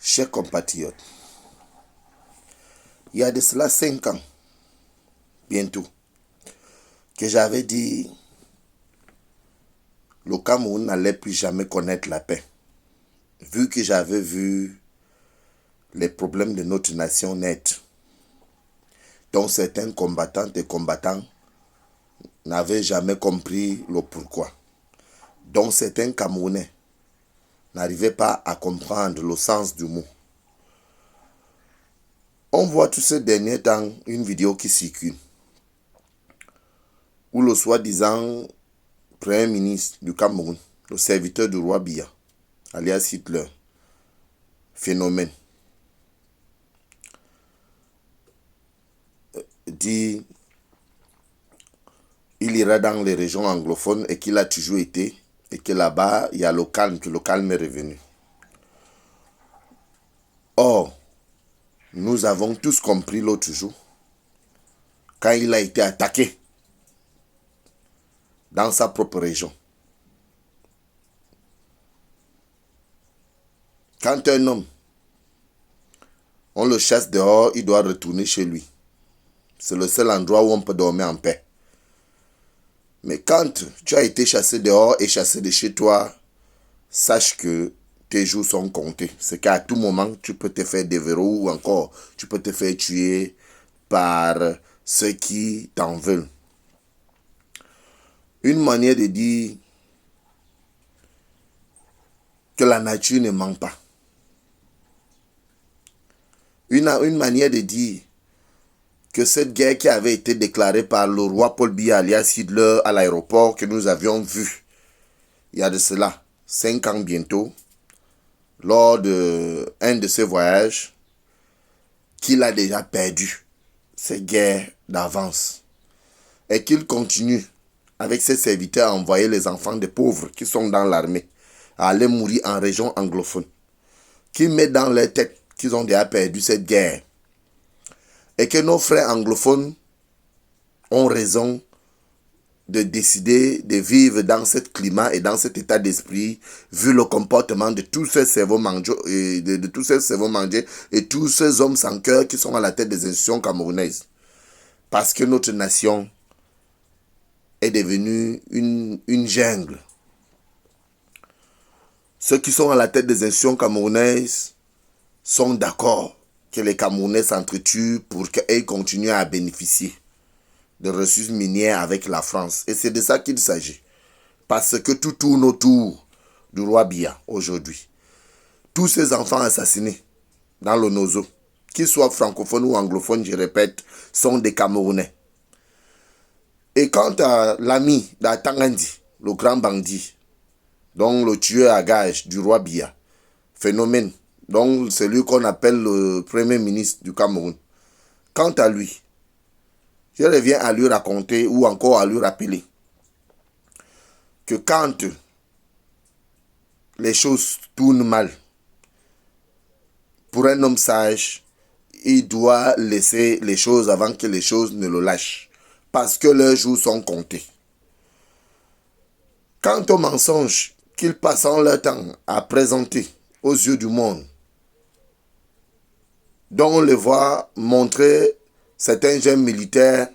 Chers compatriotes, il y a de cela 5 ans, bientôt, que j'avais dit le Cameroun n'allait plus jamais connaître la paix. Vu que j'avais vu les problèmes de notre nation naître, dont certains combattantes et combattants n'avaient jamais compris le pourquoi, dont certains Camerounais n'arrivaient pas à comprendre le sens du mot. On voit tout ces derniers temps une vidéo qui circule où le soi-disant Premier ministre du Cameroun, le serviteur du roi Biya, alias Hitler, phénomène, dit il ira dans les régions anglophones et qu'il a toujours été et que là-bas il y a le calme, que le calme est revenu. Or, nous avons tous compris l'autre jour, quand il a été attaqué dans sa propre région. Quand un homme, on le chasse dehors, il doit retourner chez lui. C'est le seul endroit où on peut dormir en paix. Mais quand tu as été chassé dehors et chassé de chez toi, sache que tes jours sont comptés. C'est qu'à tout moment, tu peux te faire déverrouiller ou encore tu peux te faire tuer par ceux qui t'en veulent. Une manière de dire que la nature ne ment pas. Une manière de dire que cette guerre qui avait été déclarée par le roi Paul Biya alias Hitler à l'aéroport que nous avions vu il y a de cela 5 ans bientôt, lors d'un de ses voyages, qu'il a déjà perdu ces guerres d'avance et qu'il continue avec ses serviteurs à envoyer les enfants des pauvres qui sont dans l'armée à aller mourir en région anglophone, qui met dans leur tête qu'ils ont déjà perdu cette guerre et que nos frères anglophones ont raison de décider de vivre dans ce climat et dans cet état d'esprit, vu le comportement de tous ces cerveaux mangés et tous ces hommes sans cœur qui sont à la tête des institutions camerounaises. Parce que notre nation est devenue une jungle. Ceux qui sont à la tête des institutions camerounaises sont d'accord que les Camerounais s'entretuent pour qu'ils continuent à bénéficier de ressources minières avec la France. Et c'est de ça qu'il s'agit. Parce que tout tourne autour du roi Biya aujourd'hui. Tous ces enfants assassinés dans le Nozo, qu'ils soient francophones ou anglophones, je répète, sont des Camerounais. Et quant à l'ami d'Atangandi, le grand bandit, donc le tueur à gages du roi Biya, phénomène, donc celui qu'on appelle le premier ministre du Cameroun, quant à lui, je reviens à lui raconter ou encore à lui rappeler que quand les choses tournent mal, pour un homme sage, il doit laisser les choses avant que les choses ne le lâchent. Parce que leurs jours sont comptés. Quant aux mensonges qu'ils passent leur temps à présenter aux yeux du monde, dont on les voit montrer certains jeunes militaires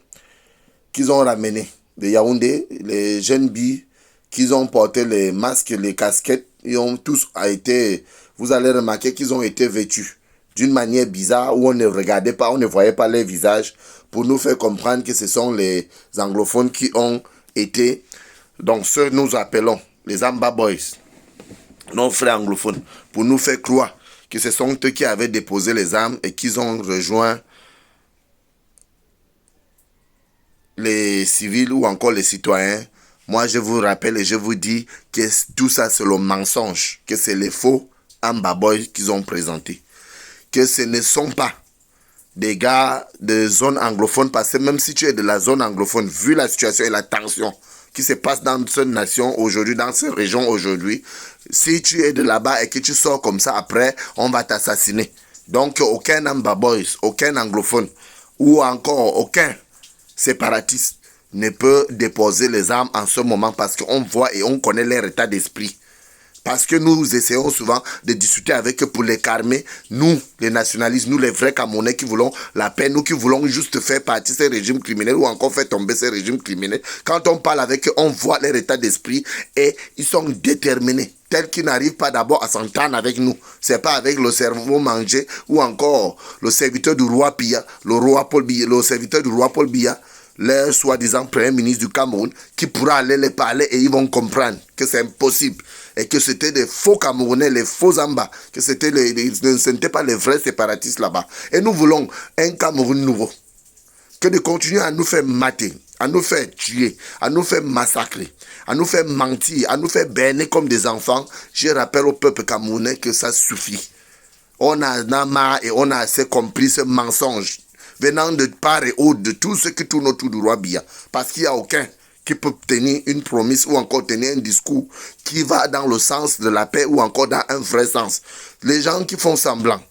qu'ils ont ramenés de Yaoundé, les jeunes billes qu'ils ont porté les masques, les casquettes, ils ont tous été, vous allez remarquer qu'ils ont été vêtus d'une manière bizarre où on ne regardait pas, on ne voyait pas les visages pour nous faire comprendre que ce sont les anglophones qui ont été, donc ceux que nous appelons les Amba Boys, nos frères anglophones, pour nous faire croire que ce sont eux qui avaient déposé les armes et qu'ils ont rejoint les civils ou encore les citoyens. Moi, je vous rappelle et je vous dis que tout ça, c'est le mensonge, que c'est les faux Amba Boys qu'ils ont présentés. Que ce ne sont pas des gars de zone anglophone, parce que même si tu es de la zone anglophone, vu la situation et la tension qui se passe dans cette nation aujourd'hui, dans cette région aujourd'hui, si tu es de là-bas et que tu sors comme ça après, on va t'assassiner. Donc, aucun Amba Boys, aucun anglophone ou encore aucun séparatiste ne peut déposer les armes en ce moment parce qu'on voit et on connaît leur état d'esprit. Parce que nous essayons souvent de discuter avec eux pour les calmer. Nous, les nationalistes, nous les vrais Camerounais qui voulons la paix, nous qui voulons juste faire partie de ces régimes criminels ou encore faire tomber ces régimes criminels. Quand on parle avec eux, on voit leur état d'esprit et ils sont déterminés. Tels qu'ils n'arrivent pas d'abord à s'entendre avec nous. C'est pas avec le cerveau mangé ou encore le serviteur du roi Biya, le serviteur du roi Paul Biya, le soi-disant premier ministre du Cameroun, qui pourra aller les parler et ils vont comprendre que c'est impossible. Et que c'était des faux Camerounais, les faux Amba, que ce n'étaient pas les vrais séparatistes là-bas. Et nous voulons un Cameroun nouveau. Que de continuer à nous faire mater, à nous faire tuer, à nous faire massacrer, à nous faire mentir, à nous faire berner comme des enfants. Je rappelle au peuple camerounais que ça suffit. On a marre et on a assez compris ce mensonge venant de part et autre de tout ce qui tourne autour du roi Biya. Parce qu'il n'y a aucun qui peut tenir une promesse ou encore tenir un discours qui va dans le sens de la paix ou encore dans un vrai sens. Les gens qui font semblant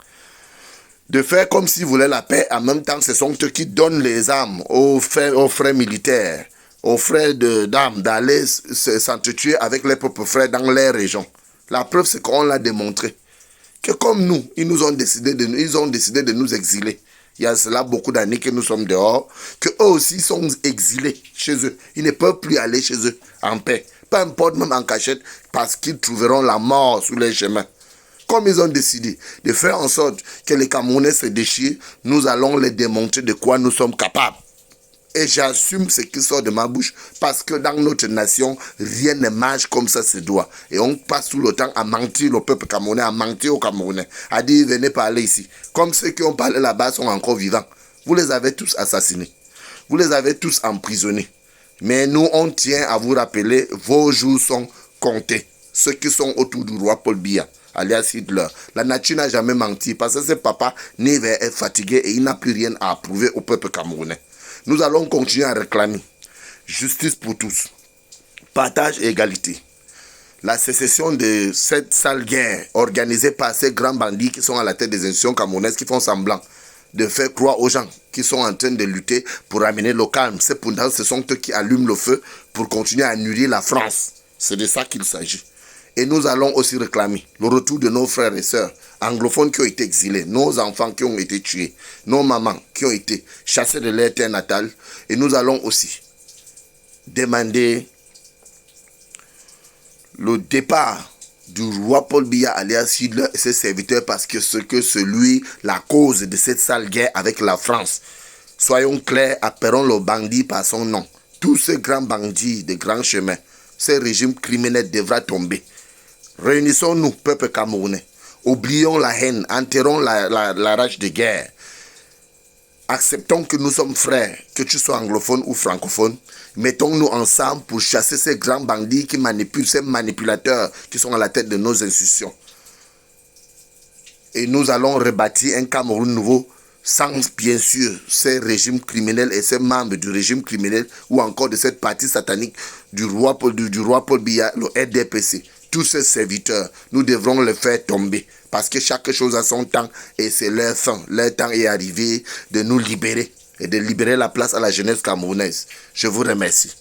de faire comme s'ils voulaient la paix, en même temps, ce sont eux qui donnent les armes aux frères militaires, aux frères d'armes d'aller s'entretuer avec les propres frères dans les régions. La preuve, c'est qu'on l'a démontré. Que comme nous, ils ont décidé de nous exiler. Il y a cela beaucoup d'années que nous sommes dehors, que eux aussi sont exilés chez eux. Ils ne peuvent plus aller chez eux en paix. Peu importe, même en cachette, parce qu'ils trouveront la mort sur les chemins. Comme ils ont décidé de faire en sorte que les Camerounais se déchirent, nous allons les démontrer de quoi nous sommes capables. Et j'assume ce qui sort de ma bouche parce que dans notre nation, rien ne marche comme ça se doit. Et on passe tout le temps à mentir au peuple camerounais, à mentir aux Camerounais, à dire venez parler ici. Comme ceux qui ont parlé là-bas sont encore vivants. Vous les avez tous assassinés. Vous les avez tous emprisonnés. Mais nous, on tient à vous rappeler, vos jours sont comptés. Ceux qui sont autour du roi Paul Biya, alias Hitler. La nature n'a jamais menti parce que ce papa est fatigué et il n'a plus rien à approuver au peuple camerounais. Nous allons continuer à réclamer justice pour tous, partage et égalité. La sécession de cette sale guerre organisée par ces grands bandits qui sont à la tête des institutions camerounaises qui font semblant de faire croire aux gens qui sont en train de lutter pour amener le calme. C'est pourtant ce sont eux qui allument le feu pour continuer à nuire la France. C'est de ça qu'il s'agit. Et nous allons aussi réclamer le retour de nos frères et sœurs anglophones qui ont été exilés, nos enfants qui ont été tués, nos mamans qui ont été chassés de leur terre natale. Et nous allons aussi demander le départ du roi Paul Biya alias Hitler et ses serviteurs parce que c'est lui la cause de cette sale guerre avec la France. Soyons clairs, appelons le bandit par son nom. Tous ces grands bandits de grands chemins, ces régimes criminels devra tomber. Réunissons-nous, peuple camerounais. Oublions la haine, enterrons la rage de guerre. Acceptons que nous sommes frères, que tu sois anglophone ou francophone. Mettons-nous ensemble pour chasser ces grands bandits qui manipulent, ces manipulateurs qui sont à la tête de nos institutions. Et nous allons rebâtir un Cameroun nouveau sans, bien sûr, ces régimes criminels et ces membres du régime criminel ou encore de cette partie satanique du roi Paul Biya, le RDPC. Tous ces serviteurs, nous devrons les faire tomber parce que chaque chose a son temps et c'est leur fin. Leur temps est arrivé de nous libérer et de libérer la place à la jeunesse camerounaise. Je vous remercie.